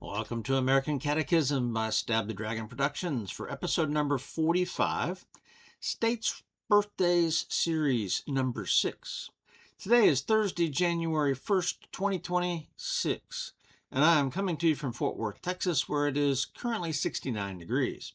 Welcome to American Catechism by Stab the Dragon Productions for episode number 45, States Birthdays Series number 6. Today is Thursday, January 1st, 2026, and I am coming to you from Fort Worth, Texas, where it is currently 69 degrees.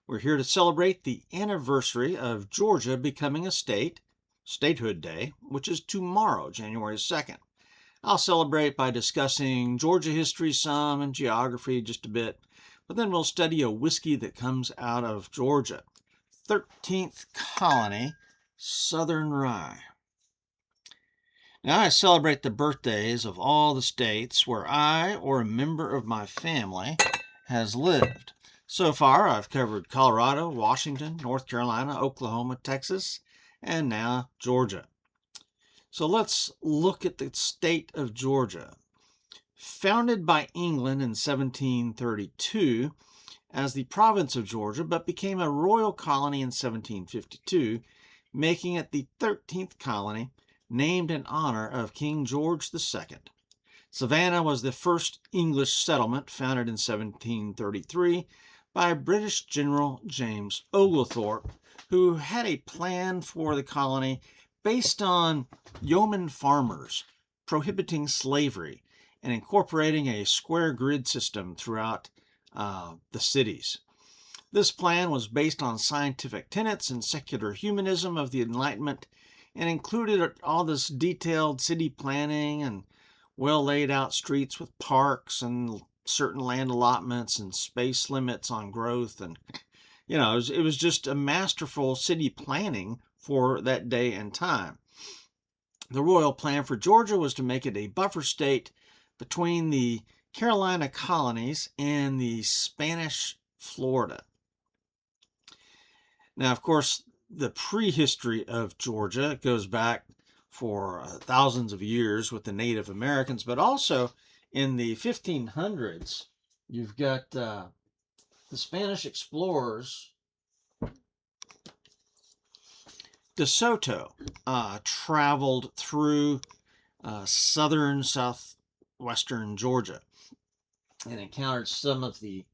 We're here to celebrate the anniversary of Georgia becoming a state, Statehood Day, which is tomorrow, January 2nd. I'll celebrate by discussing Georgia history some and geography just a bit, but then we'll study a whiskey that comes out of Georgia. 13th colony, Southern Rye. Now I celebrate the birthdays of all the states where I or a member of my family has lived. So far, I've covered Colorado, Washington, North Carolina, Oklahoma, Texas, and now Georgia. So let's look at the state of Georgia. Founded by England in 1732 as the province of Georgia, but became a royal colony in 1752, making it the 13th colony, named in honor of King George II. Savannah was the first English settlement, founded in 1733 by British General James Oglethorpe, who had a plan for the colony based on yeoman farmers prohibiting slavery and incorporating a square grid system throughout the cities. This plan was based on scientific tenets and secular humanism of the Enlightenment and included all this detailed city planning and well laid out streets with parks and certain land allotments and space limits on growth. And it was just a masterful city planning for that day and time. The royal plan for Georgia was to make it a buffer state between the Carolina colonies and the Spanish Florida. Now, of course, the prehistory of Georgia goes back for thousands of years with the Native Americans, but also in the 1500s, you've got the Spanish explorers De Soto traveled through southern, southwestern Georgia and encountered some of the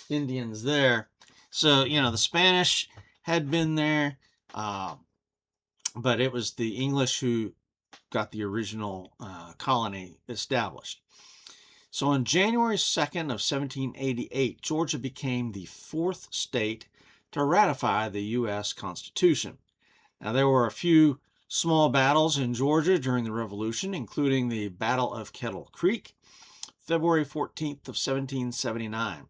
Indians there. So, the Spanish had been there, but it was the English who got the original colony established. So on January 2nd of 1788, Georgia became the fourth state to ratify the U.S. Constitution. Now, there were a few small battles in Georgia during the Revolution, including the Battle of Kettle Creek, February 14th of 1779.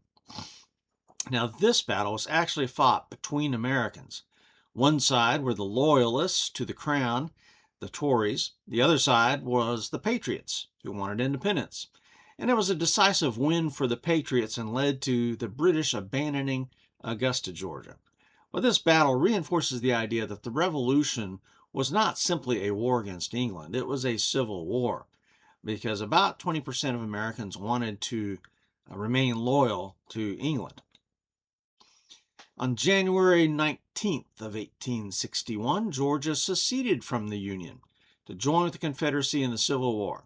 Now, this battle was actually fought between Americans. One side were the Loyalists to the Crown, the Tories. The other side was the Patriots, who wanted independence. And it was a decisive win for the Patriots and led to the British abandoning Augusta, Georgia. But this battle reinforces the idea that the Revolution was not simply a war against England. It was a civil war because about 20% of Americans wanted to remain loyal to England. On January 19th of 1861, Georgia seceded from the Union to join with the Confederacy in the Civil War.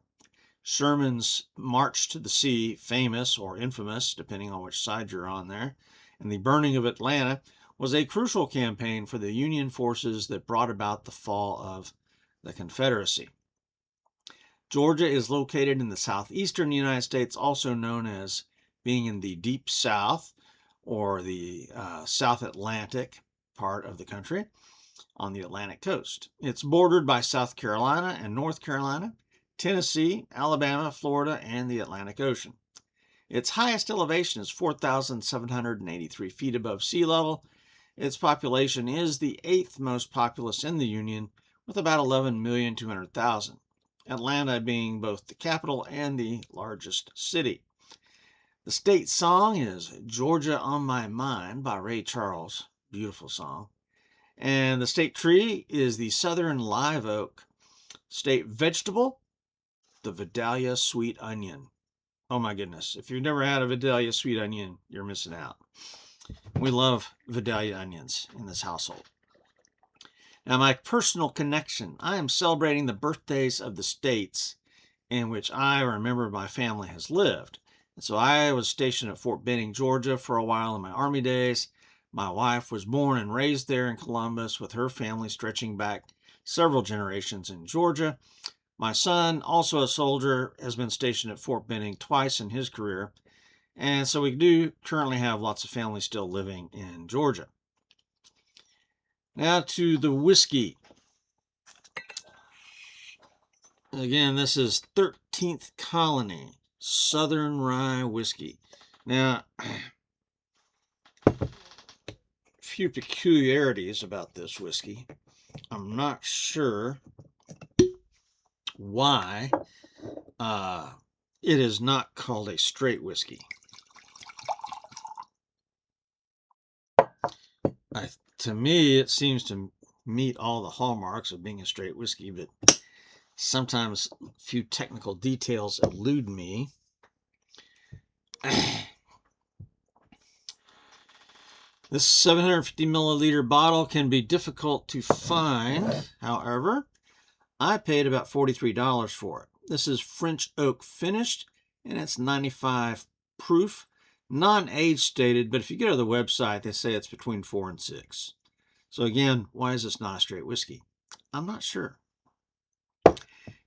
Sherman's March to the Sea, famous or infamous, depending on which side you're on there, and the burning of Atlanta was a crucial campaign for the Union forces that brought about the fall of the Confederacy. Georgia is located in the southeastern United States, also known as being in the Deep South or the South Atlantic part of the country on the Atlantic coast. It's bordered by South Carolina and North Carolina, Tennessee, Alabama, Florida, and the Atlantic Ocean. Its highest elevation is 4,783 feet above sea level. Its population is the 8th most populous in the Union, with about 11,200,000. Atlanta being both the capital and the largest city. The state song is Georgia on My Mind by Ray Charles. Beautiful song. And the state tree is the southern live oak. State vegetable, the Vidalia sweet onion. Oh my goodness. If you've never had a Vidalia sweet onion, you're missing out. We love Vidalia onions in this household. Now, my personal connection. I am celebrating the birthdays of the states in which I or a member of my family has lived. So I was stationed at Fort Benning, Georgia for a while in my Army days. My wife was born and raised there in Columbus with her family stretching back several generations in Georgia. My son, also a soldier, has been stationed at Fort Benning twice in his career. And so we do currently have lots of family still living in Georgia. Now to the whiskey. Again, this is 13th Colony Southern Rye whiskey. Now, a few peculiarities about this whiskey. I'm not sure why it is not called a straight whiskey. To me, it seems to meet all the hallmarks of being a straight whiskey, but sometimes a few technical details elude me. This 750 milliliter bottle can be difficult to find. However, I paid about $43 for it. This is French oak finished, and it's 95 proof. Non-age stated, but if you go to the website, they say it's between 4 and 6. So again, why is this not a straight whiskey? I'm not sure.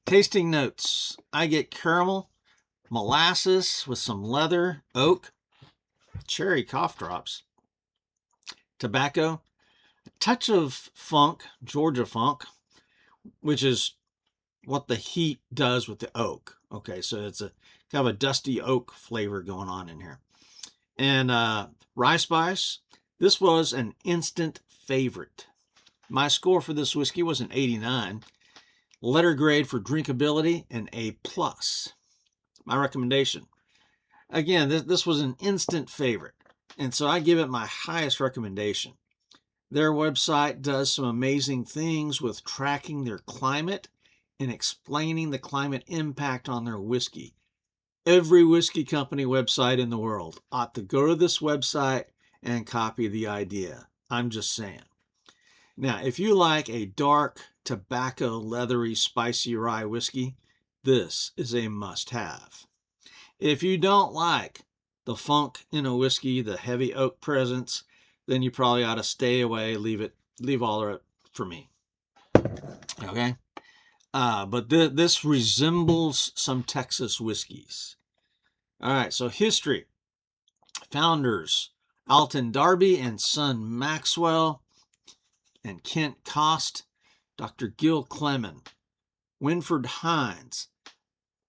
Tasting notes. I get caramel, molasses with some leather, oak, cherry cough drops, tobacco, a touch of funk, Georgia funk, which is what the heat does with the oak. Okay, so it's a kind of a dusty oak flavor going on in here. And rye spice. This was an instant favorite. My score for this whiskey was an 89. Letter grade for drinkability, an A+. My recommendation. Again, this was an instant favorite, and so I give it my highest recommendation. Their website does some amazing things with tracking their climate and explaining the climate impact on their whiskey. Every whiskey company website in the world ought to go to this website and copy the idea. I'm just saying. Now, if you like a dark, tobacco, leathery, spicy rye whiskey, this is a must-have. If you don't like the funk in a whiskey, the heavy oak presence, then you probably ought to stay away, leave all of it for me. Okay? But this resembles some Texas whiskeys. All right, so history. Founders, Alton Darby and son Maxwell and Kent Cost, Dr. Gil Clement, Winford Hines.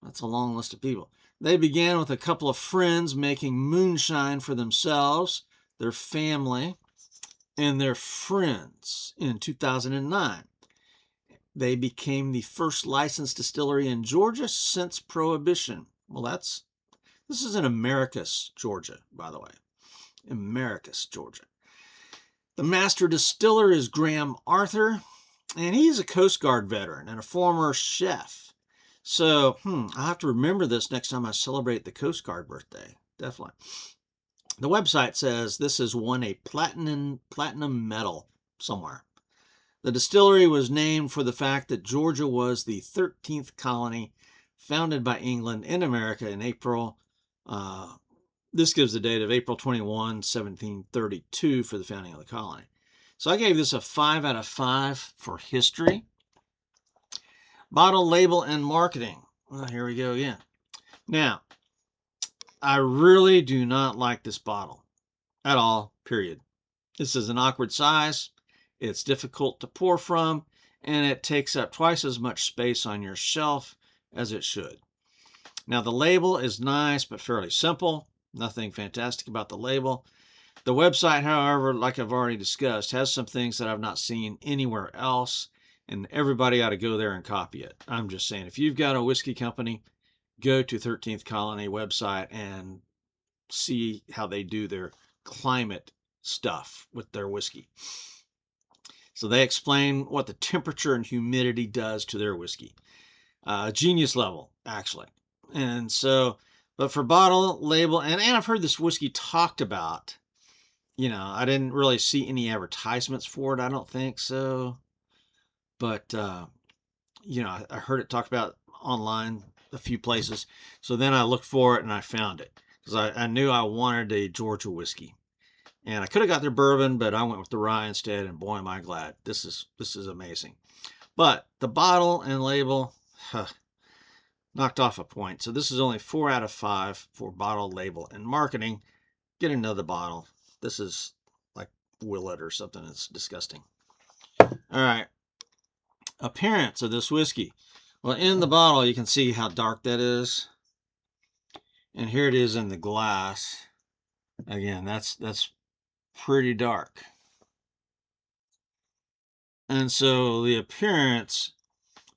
That's a long list of people. They began with a couple of friends making moonshine for themselves, their family, and their friends in 2009. They became the first licensed distillery in Georgia since Prohibition. Well, this is in Americus, Georgia, by the way. Americus, Georgia. The master distiller is Graham Arthur, and he's a Coast Guard veteran and a former chef. So, I'll have to remember this next time I celebrate the Coast Guard birthday. Definitely. The website says this has won a platinum medal somewhere. The distillery was named for the fact that Georgia was the 13th colony founded by England in America in April. This gives the date of April 21, 1732 for the founding of the colony. So I gave this a 5 out of 5 for history. Bottle, label, and marketing. Well, here we go again. Now, I really do not like this bottle at all, period. This is an awkward size. It's difficult to pour from, and it takes up twice as much space on your shelf as it should. Now, the label is nice but fairly simple. Nothing fantastic about the label. The website, however, like I've already discussed, has some things that I've not seen anywhere else, and everybody ought to go there and copy it. I'm just saying, if you've got a whiskey company, go to 13th Colony website and see how they do their climate stuff with their whiskey. So they explain what the temperature and humidity does to their whiskey. Genius level, actually. And so, but for bottle, label, and I've heard this whiskey talked about. I didn't really see any advertisements for it, I don't think so. But, I heard it talked about online a few places. So then I looked for it and I found it. because I knew I wanted a Georgia whiskey. And I could have got their bourbon, but I went with the rye instead, and boy, am I glad. This is amazing. But the bottle and label, knocked off a point. So this is only 4 out of 5 for bottle, label, and marketing. Get another bottle. This is like Willet or something. It's disgusting. All right. Appearance of this whiskey. Well, in the bottle, you can see how dark that is. And here it is in the glass. Again, that's pretty dark. And so the appearance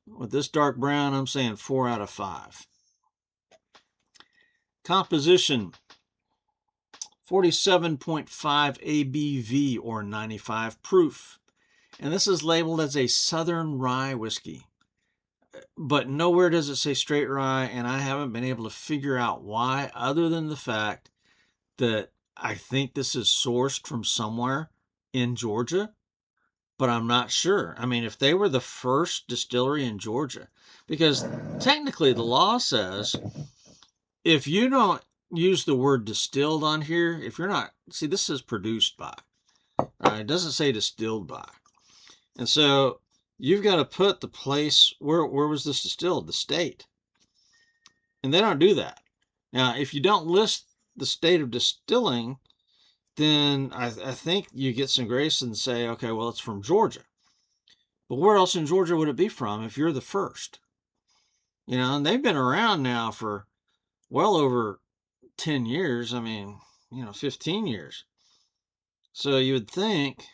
with this dark brown, I'm saying 4 out of 5. Composition, 47.5 ABV or 95 proof. And this is labeled as a Southern Rye whiskey. But nowhere does it say straight rye, and I haven't been able to figure out why, other than the fact that I think this is sourced from somewhere in Georgia, but I'm not sure. I mean, if they were the first distillery in Georgia, because technically the law says if you don't use the word distilled on here, if you're not, see, this is produced by, it doesn't say distilled by. And so you've got to put the place, where was this distilled? The state. And they don't do that. Now, if you don't list the state of distilling, then I think you get some grace and say, okay, well, it's from Georgia. But where else in Georgia would it be from if you're the first? You know, and they've been around now for well over 10 years. I mean, 15 years. So you would think,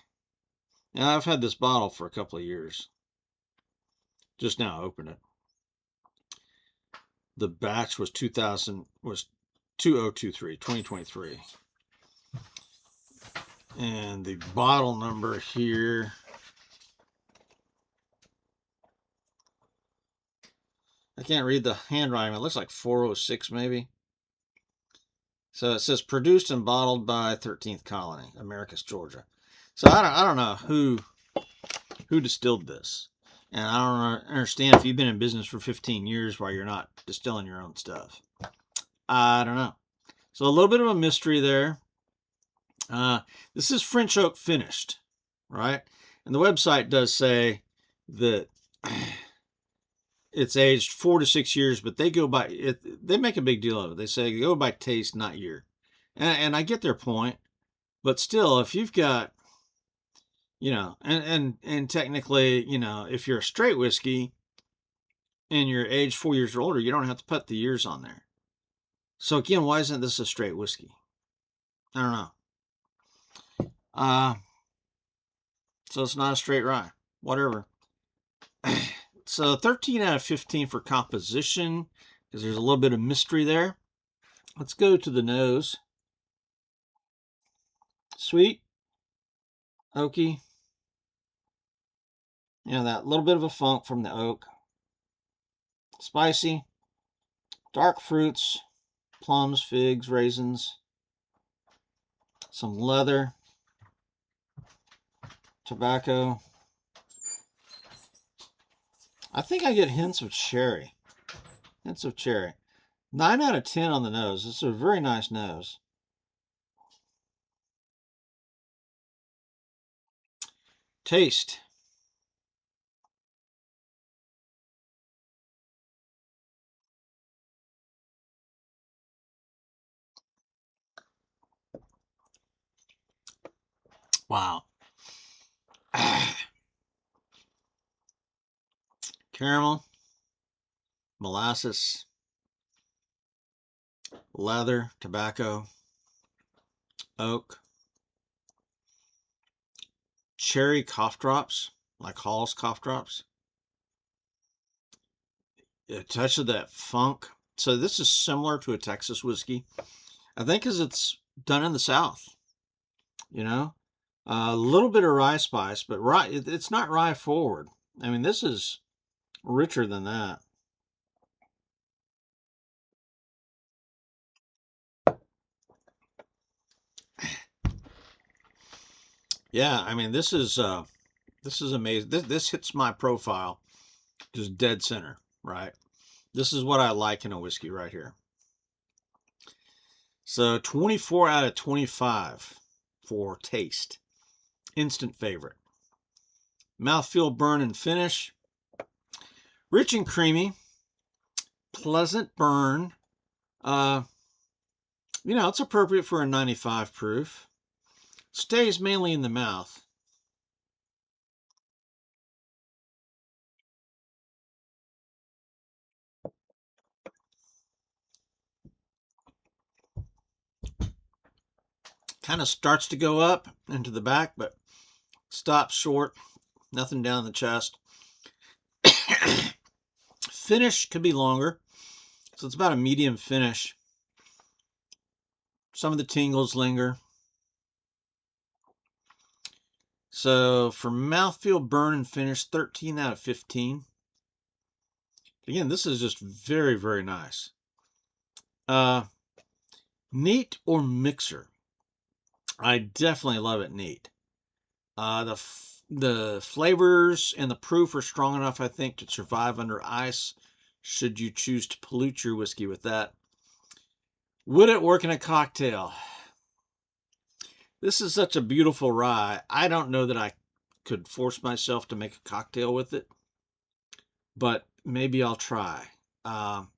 and I've had this bottle for a couple of years. Just now opened it. The batch was 2023. And the bottle number here, I can't read the handwriting. It looks like 406 maybe. So it says produced and bottled by 13th Colony, Americus, Georgia. So I don't know who distilled this. And I don't understand if you've been in business for 15 years why you're not distilling your own stuff. I don't know. So a little bit of a mystery there. This is French oak finished, right? And the website does say that it's aged 4 to 6 years, but they go by it. They make a big deal of it. They say go by taste, not year. And I get their point, but still, if you've got, and technically, if you're a straight whiskey and you're aged 4 years or older, you don't have to put the years on there. So again, why isn't this a straight whiskey? I don't know. So it's not a straight rye. Whatever. So 13 out of 15 for composition, because there's a little bit of mystery there. Let's go to the nose. Sweet, oaky. That little bit of a funk from the oak. Spicy, dark fruits, plums, figs, raisins, some leather, tobacco. I think I get hints of cherry. 9 out of 10 on the nose. It's a very nice nose. Taste. Wow. Caramel, molasses, leather, tobacco, oak, cherry cough drops, like Hall's cough drops. A touch of that funk. So this is similar to a Texas whiskey, I think, because it's done in the South. A little bit of rye spice, but rye, it's not rye forward. I mean, this is richer than that. Yeah, I mean, this is amazing. This hits my profile just dead center, right? This is what I like in a whiskey right here. So 24 out of 25 for taste. Instant favorite. Mouthfeel, burn, and finish. Rich and creamy. Pleasant burn. It's appropriate for a 95 proof. Stays mainly in the mouth. Kind of starts to go up into the back, but stops short. Nothing down the chest. Finish could be longer. So it's about a medium finish. Some of the tingles linger. So for mouthfeel, burn, and finish, 13 out of 15. Again, this is just very, very nice. Neat or mixer? I definitely love it neat. The flavors and the proof are strong enough, I think, to survive under ice, should you choose to pollute your whiskey with that. Would it work in a cocktail? This is such a beautiful rye. I don't know that I could force myself to make a cocktail with it, but maybe I'll try.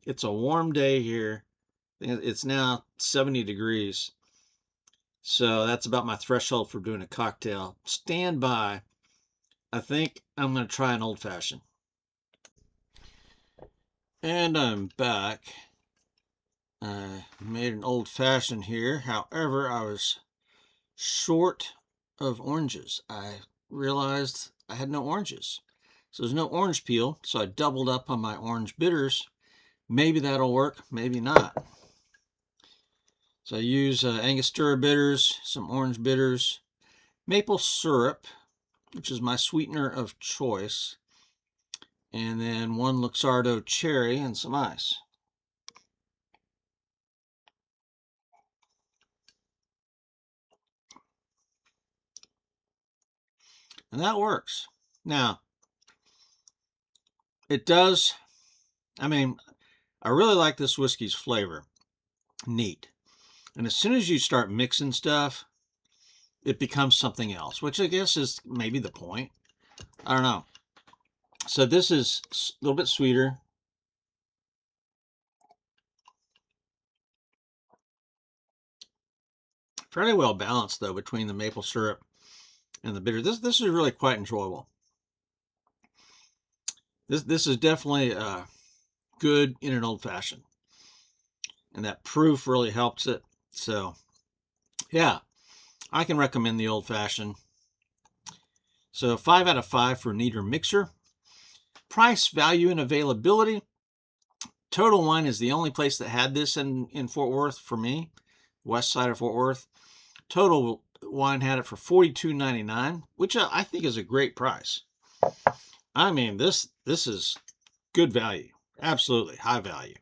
It's a warm day here. It's now 70 degrees. So that's about my threshold for doing a cocktail. Stand by. I think I'm going to try an old-fashioned. And I'm back. I made an old-fashioned here. However, I was short of oranges. I realized I had no oranges. So there's no orange peel, so I doubled up on my orange bitters. Maybe that'll work, maybe not. So I use Angostura bitters, some orange bitters, maple syrup, which is my sweetener of choice, and then 1 Luxardo cherry and some ice. And that works. Now, it does, I really like this whiskey's flavor. Neat. And as soon as you start mixing stuff, it becomes something else, which I guess is maybe the point. I don't know. So this is a little bit sweeter. Fairly well balanced, though, between the maple syrup and the bitter. This is really quite enjoyable. This is definitely good in an old-fashioned. And that proof really helps it. So, yeah, I can recommend the old-fashioned. So 5 out of 5 for neat or mixer. Price, value, and availability. Total Wine is the only place that had this in Fort Worth for me, west side of Fort Worth. Total Wine had it for $42.99, which I think is a great price. This is good value. Absolutely high value.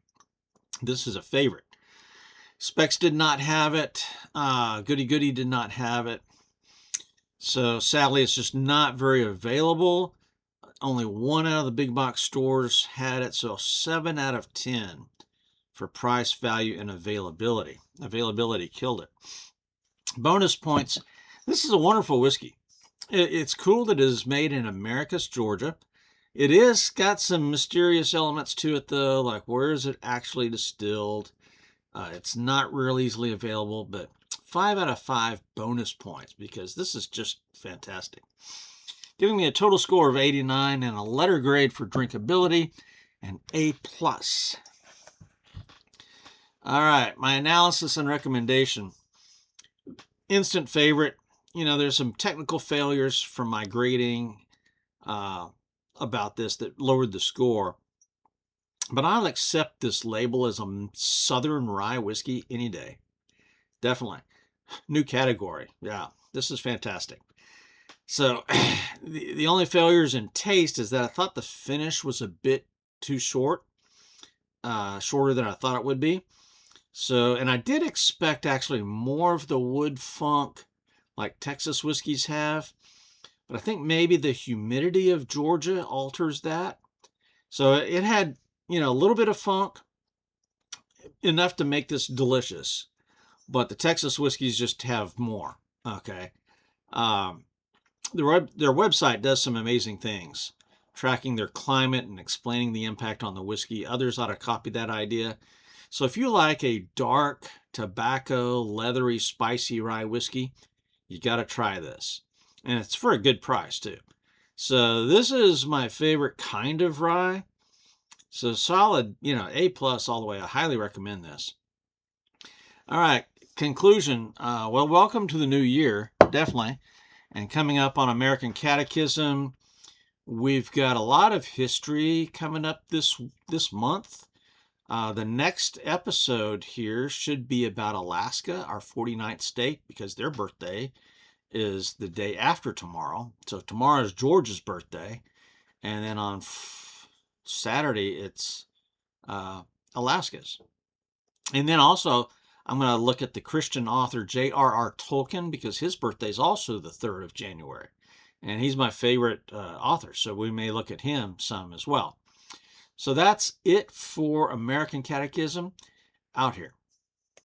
This is a favorite. Specs did not have it. Goody Goody did not have it. So sadly, it's just not very available. Only 1 out of the big box stores had it. So 7 out of 10 for price, value, and availability. Availability killed it. Bonus points. This is a wonderful whiskey. It's cool that it is made in Americus, Georgia. It is got some mysterious elements to it, though, like where is it actually distilled? It's not real easily available, but 5 out of 5 bonus points because this is just fantastic. Giving me a total score of 89 and a letter grade for drinkability, an A+. All right, my analysis and recommendation. Instant favorite. There's some technical failures from my grading about this that lowered the score. But I'll accept this label as a Southern Rye whiskey any day. Definitely. New category. Yeah, this is fantastic. So the only failures in taste is that I thought the finish was a bit too short. Shorter than I thought it would be. So, and I did expect actually more of the wood funk like Texas whiskeys have. But I think maybe the humidity of Georgia alters that. So it had, a little bit of funk, enough to make this delicious. but the Texas whiskeys just have more. Okay. Um, their website does some amazing things, tracking their climate and explaining the impact on the whiskey. Others ought to copy that idea. So if you like a dark, tobacco, leathery, spicy rye whiskey, you got to try this. And it's for a good price, too. So this is my favorite kind of rye. So solid, A+ all the way. I highly recommend this. All right, conclusion. Well, welcome to the new year, definitely. And coming up on American Catechism, we've got a lot of history coming up this month. The next episode here should be about Alaska, our 49th state, because their birthday is the day after tomorrow. So tomorrow is George's birthday. And then on Saturday, it's Alaska's. And then also, I'm going to look at the Christian author J.R.R. Tolkien, because his birthday is also the 3rd of January. And he's my favorite author, so we may look at him some as well. So that's it for American Catechism. Out here.